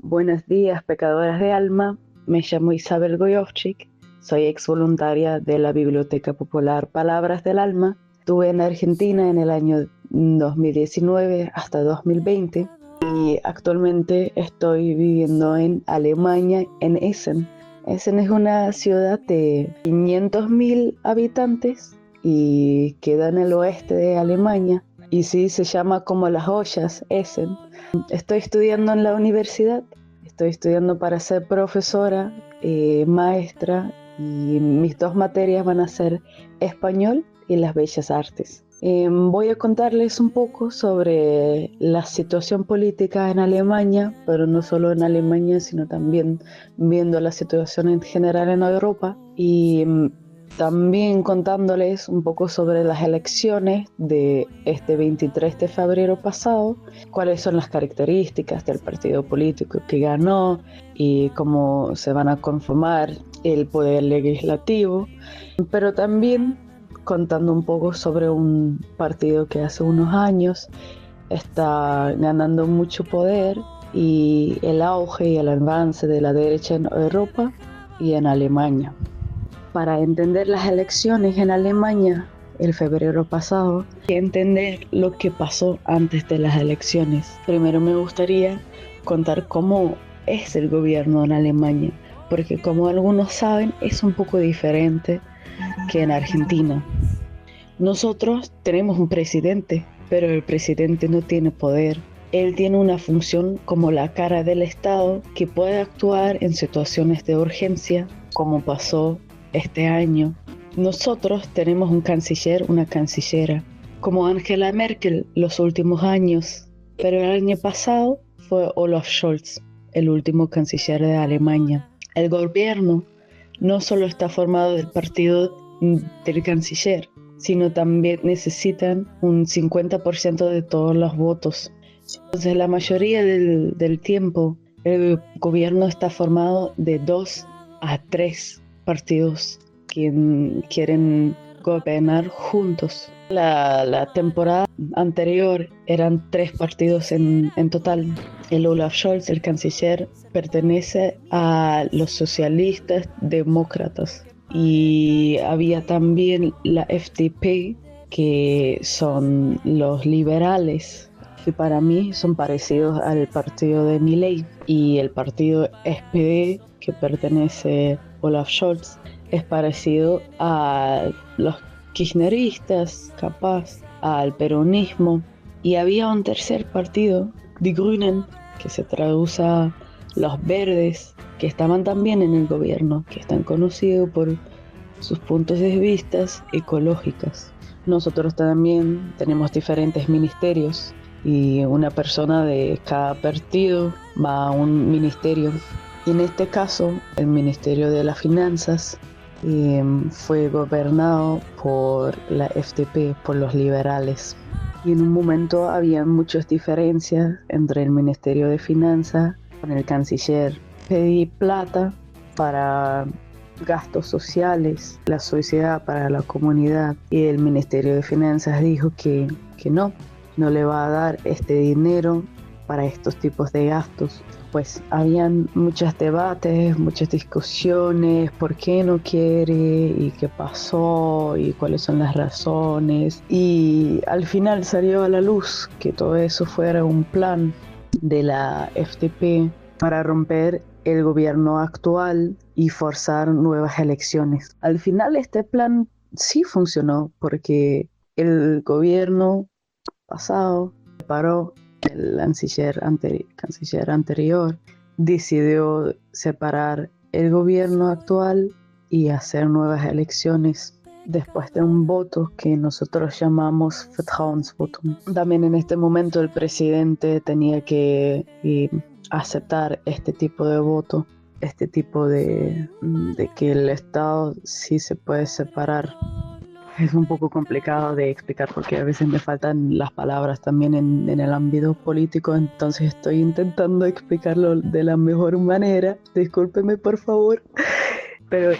Buenos días, pecadoras de alma. Me llamo Isabel Goyovchik. Soy ex voluntaria de la Biblioteca Popular Palabras del Alma. Estuve en Argentina en el año 2019 hasta 2020 y actualmente estoy viviendo en Alemania, en Essen. Essen es una ciudad de 500.000 habitantes y queda en el oeste de Alemania. Y sí, se llama como las ollas, Essen. Estoy estudiando en la universidad, estoy estudiando para ser profesora, maestra, y mis dos materias van a ser español y las bellas artes. Voy a contarles un poco sobre la situación política en Alemania, pero no solo en Alemania, sino también viendo la situación en general en Europa y también contándoles un poco sobre las elecciones de este 23 de febrero pasado, cuáles son las características del partido político que ganó y cómo se van a conformar el poder legislativo, pero también contando un poco sobre un partido que hace unos años está ganando mucho poder y el auge y el avance de la derecha en Europa y en Alemania. Para entender las elecciones en Alemania el febrero pasado, hay que entender lo que pasó antes de las elecciones. Primero me gustaría contar cómo es el gobierno en Alemania, porque como algunos saben es un poco diferente que en Argentina. Nosotros tenemos un presidente, pero el presidente no tiene poder. Él tiene una función como la cara del Estado que puede actuar en situaciones de urgencia, como pasó este año. Nosotros tenemos un canciller, una cancillera, como Angela Merkel los últimos años, pero el año pasado fue Olaf Scholz, el último canciller de Alemania. El gobierno no solo está formado del partido del canciller, sino también necesitan un 50% de todos los votos. Entonces, la mayoría del tiempo, el gobierno está formado de 2 a 3 partidos que quieren gobernar juntos. La temporada anterior eran 3 partidos en total. El Olaf Scholz, el canciller, pertenece a los socialistas demócratas. Y había también la FDP, que son los liberales, que para mí son parecidos al partido de Milei, y el partido SPD, que pertenece a Olaf Scholz, es parecido a los kirchneristas, capaz, al peronismo. Y había un tercer partido, Die Grünen, que se traduce a los verdes, que estaban también en el gobierno, que están conocidos por sus puntos de vista ecológicos. Nosotros también tenemos diferentes ministerios y una persona de cada partido va a un ministerio. Y en este caso, el Ministerio de las Finanzas fue gobernado por la FDP, por los liberales. Y en un momento había muchas diferencias entre el Ministerio de Finanzas con el canciller. Pedí plata para gastos sociales, la sociedad para la comunidad, y el Ministerio de Finanzas dijo que no le va a dar este dinero para estos tipos de gastos. Pues habían muchos debates, muchas discusiones, por qué no quiere y qué pasó y cuáles son las razones. Y al final salió a la luz que todo eso fuera un plan de la FDP para romper el gobierno actual y forzar nuevas elecciones. Al final este plan sí funcionó porque el gobierno pasado separó, el canciller anterior decidió separar el gobierno actual y hacer nuevas elecciones después de un voto que nosotros llamamos Vertrauensvotum. También en este momento el presidente tenía que aceptar este tipo de voto, este tipo de que el Estado sí se puede separar. Es un poco complicado de explicar porque a veces me faltan las palabras también en el ámbito político, entonces estoy intentando explicarlo de la mejor manera. Discúlpeme, por favor. Pero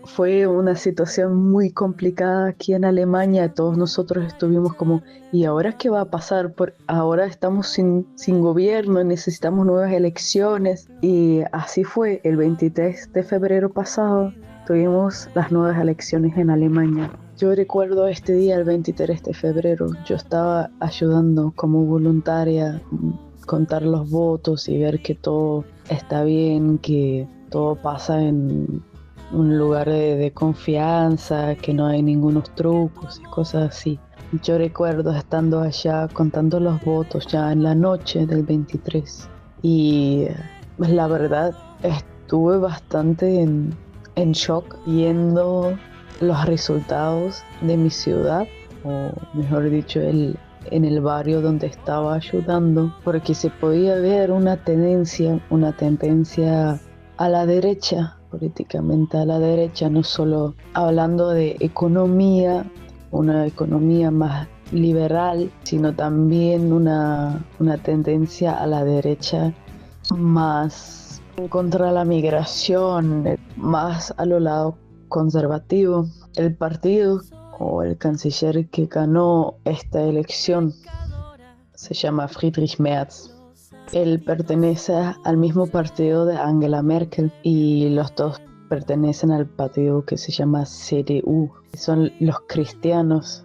fue una situación muy complicada aquí en Alemania. Todos nosotros estuvimos como, ¿y ahora qué va a pasar? Ahora estamos sin gobierno, necesitamos nuevas elecciones. Y así fue, el 23 de febrero pasado tuvimos las nuevas elecciones en Alemania. Yo recuerdo este día, el 23 de febrero, yo estaba ayudando como voluntaria, contar los votos y ver que todo está bien, que todo pasa en un lugar de confianza, que no hay ningunos trucos y cosas así. Yo recuerdo estando allá contando los votos ya en la noche del 23 y pues, la verdad estuve bastante en shock viendo los resultados de mi ciudad, o mejor dicho, en el barrio donde estaba ayudando, porque se podía ver una tendencia a la derecha, políticamente a la derecha, no solo hablando de economía, una economía más liberal, sino también una tendencia a la derecha más contra la migración, más a lo lado conservativo. El partido o el canciller que ganó esta elección se llama Friedrich Merz. Él pertenece al mismo partido de Angela Merkel y los dos pertenecen al partido que se llama CDU. Son los cristianos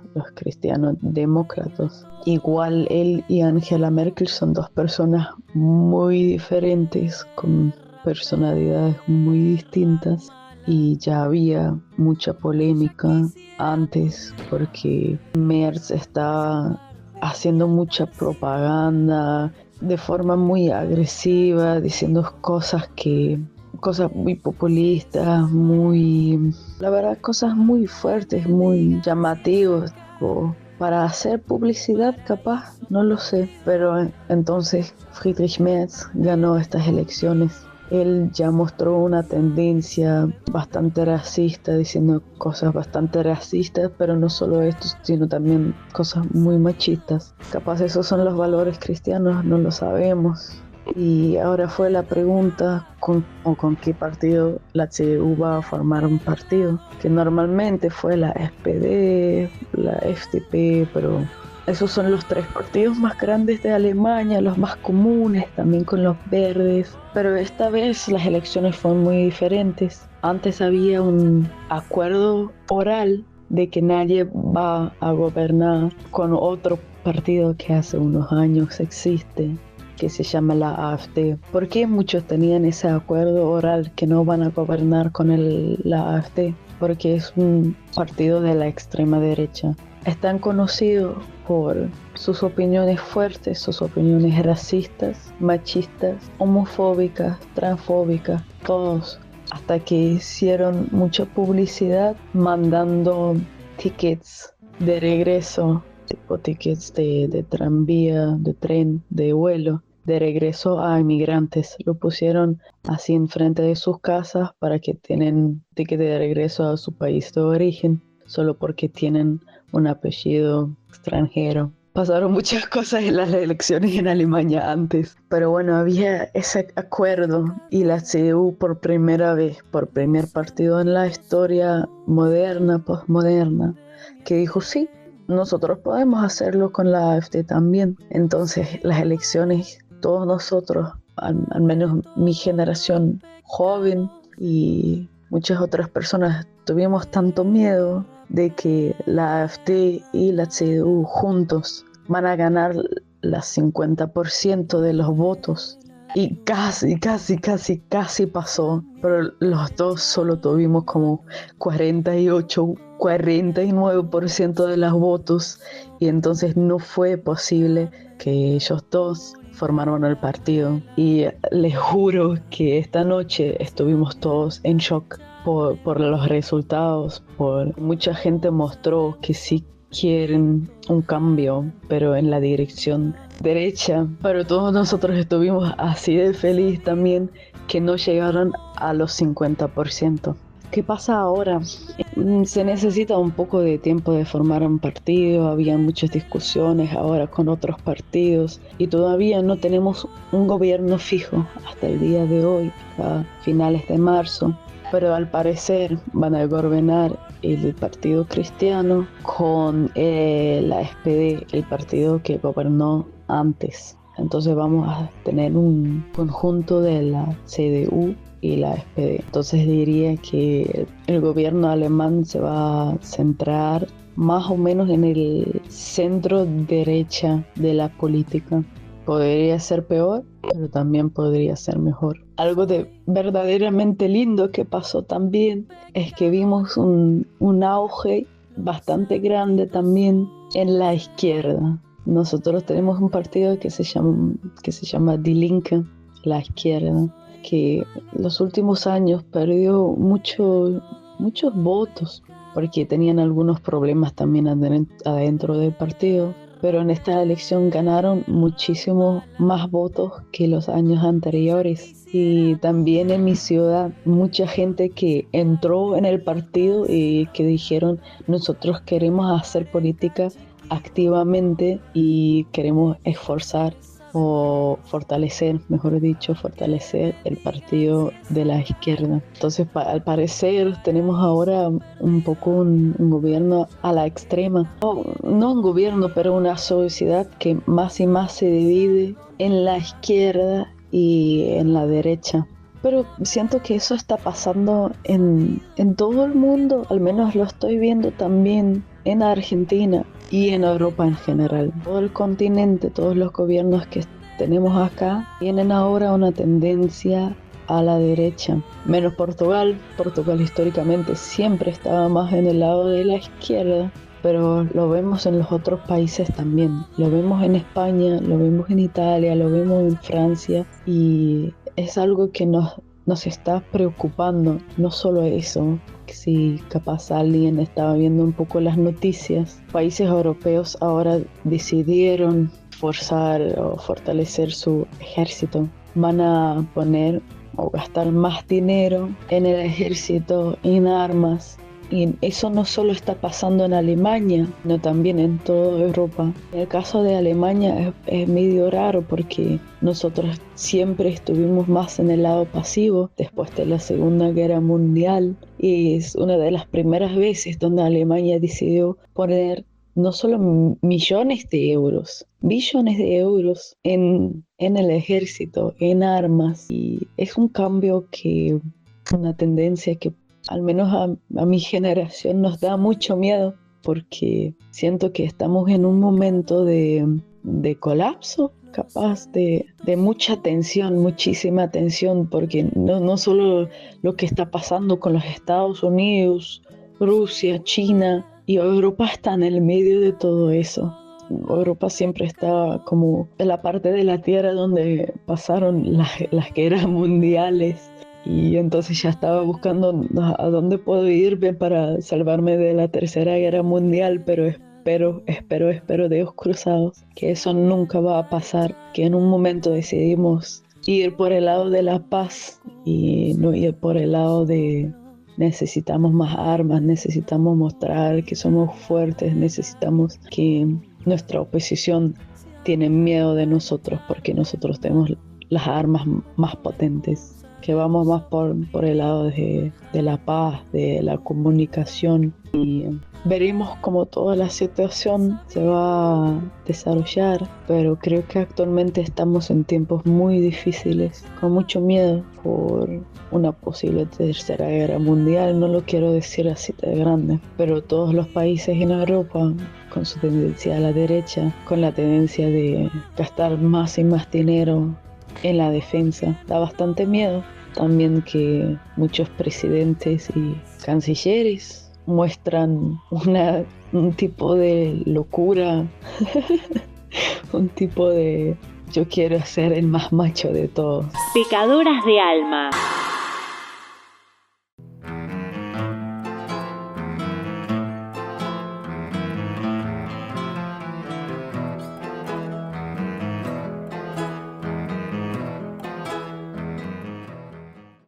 demócratas. Igual él y Angela Merkel son dos personas muy diferentes, con personalidades muy distintas. Y ya había mucha polémica antes porque Merz estaba haciendo mucha propaganda de forma muy agresiva, diciendo cosas muy populistas, la verdad, cosas muy fuertes, muy llamativas, o para hacer publicidad capaz, no lo sé, pero entonces Friedrich Merz ganó estas elecciones. Él ya mostró una tendencia bastante racista, diciendo cosas bastante racistas, pero no solo esto, sino también cosas muy machistas. Capaz esos son los valores cristianos, no lo sabemos. Y ahora fue la pregunta con qué partido la CDU va a formar un partido, que normalmente fue la SPD, la FDP, pero esos son los tres partidos más grandes de Alemania, los más comunes, también con los verdes. Pero esta vez las elecciones fueron muy diferentes. Antes había un acuerdo oral de que nadie va a gobernar con otro partido que hace unos años existe, que se llama la AfD. ¿Por qué muchos tenían ese acuerdo oral que no van a gobernar con la AfD? Porque es un partido de la extrema derecha. Están conocidos por sus opiniones fuertes, sus opiniones racistas, machistas, homofóbicas, transfóbicas, todos, hasta que hicieron mucha publicidad mandando tickets de regreso, tipo tickets de tranvía, de tren, de vuelo, de regreso a inmigrantes. Lo pusieron así enfrente de sus casas para que tienen ticket de regreso a su país de origen, solo porque tienen un apellido extranjero. Pasaron muchas cosas en las elecciones en Alemania antes, pero bueno, había ese acuerdo y la CDU por primera vez, por primer partido en la historia moderna, postmoderna, que dijo sí, nosotros podemos hacerlo con la AfD también. Entonces las elecciones, todos nosotros, al menos mi generación joven y muchas otras personas, tuvimos tanto miedo de que la AfD y la CDU juntos van a ganar las 50% de los votos. Y casi pasó, pero los dos solo tuvimos como 49% de los votos, y entonces no fue posible que ellos dos formaron el partido. Y les juro que esta noche estuvimos todos en shock por los resultados, mucha gente mostró que sí quieren un cambio, pero en la dirección derecha. Pero todos nosotros estuvimos así de feliz también que no llegaron a los 50%. ¿Qué pasa ahora? Se necesita un poco de tiempo de formar un partido, había muchas discusiones ahora con otros partidos y todavía no tenemos un gobierno fijo hasta el día de hoy, a finales de marzo. pero al parecer van a gobernar el Partido Cristiano con la SPD, el partido que gobernó antes. Entonces vamos a tener un conjunto de la CDU y la SPD. Entonces diría que el gobierno alemán se va a centrar más o menos en el centro derecha de la política. Podría ser peor, pero también podría ser mejor. Algo de verdaderamente lindo que pasó también es que vimos un auge bastante grande también en la izquierda. Nosotros tenemos un partido que se llama Die Linke, la izquierda, que los últimos años perdió muchos votos porque tenían algunos problemas también adentro del partido, pero en esta elección ganaron muchísimos más votos que los años anteriores. Y también en mi ciudad, mucha gente que entró en el partido y que dijeron, nosotros queremos hacer política activamente y queremos esforzar o fortalecer, mejor dicho, fortalecer el partido de la izquierda. Entonces, al parecer, tenemos ahora un poco un gobierno a la extrema. No un gobierno, pero una sociedad que más y más se divide en la izquierda y en la derecha. Pero siento que eso está pasando en todo el mundo, al menos lo estoy viendo también en Argentina y en Europa en general. Todo el continente, todos los gobiernos que tenemos acá tienen ahora una tendencia a la derecha. Menos Portugal. Portugal históricamente siempre estaba más en el lado de la izquierda, pero lo vemos en los otros países también. Lo vemos en España, lo vemos en Italia, lo vemos en Francia y es algo que nos está preocupando. No solo eso, si capaz alguien estaba viendo un poco las noticias, países europeos ahora decidieron forzar o fortalecer su ejército. Van a poner o gastar más dinero en el ejército, en armas. Y eso no solo está pasando en Alemania, sino también en toda Europa. En el caso de Alemania es medio raro porque nosotros siempre estuvimos más en el lado pasivo después de la Segunda Guerra Mundial y es una de las primeras veces donde Alemania decidió poner no solo millones de euros, billones de euros en el ejército, en armas. Y es un cambio una tendencia que al menos a mi generación nos da mucho miedo porque siento que estamos en un momento de colapso, capaz de mucha tensión, muchísima tensión, porque no solo lo que está pasando con los Estados Unidos, Rusia, China y Europa está en el medio de todo eso. Europa siempre está como en la parte de la tierra donde pasaron las guerras mundiales. Y entonces ya estaba buscando a dónde puedo irme para salvarme de la Tercera Guerra Mundial, pero espero, Dedos cruzados, que eso nunca va a pasar, que en un momento decidimos ir por el lado de la paz y no ir por el lado de necesitamos más armas, necesitamos mostrar que somos fuertes, necesitamos que nuestra oposición tiene miedo de nosotros porque nosotros tenemos las armas más potentes. Que vamos más por el lado de la paz, de la comunicación y veremos cómo toda la situación se va a desarrollar, pero creo que actualmente estamos en tiempos muy difíciles, con mucho miedo por una posible tercera guerra mundial. No lo quiero decir así de grande, pero todos los países en Europa con su tendencia a la derecha, con la tendencia de gastar más y más dinero en la defensa, da bastante miedo. También que muchos presidentes y cancilleres muestran un tipo de locura, un tipo de yo quiero ser el más macho de todos. Pecadoras de alma.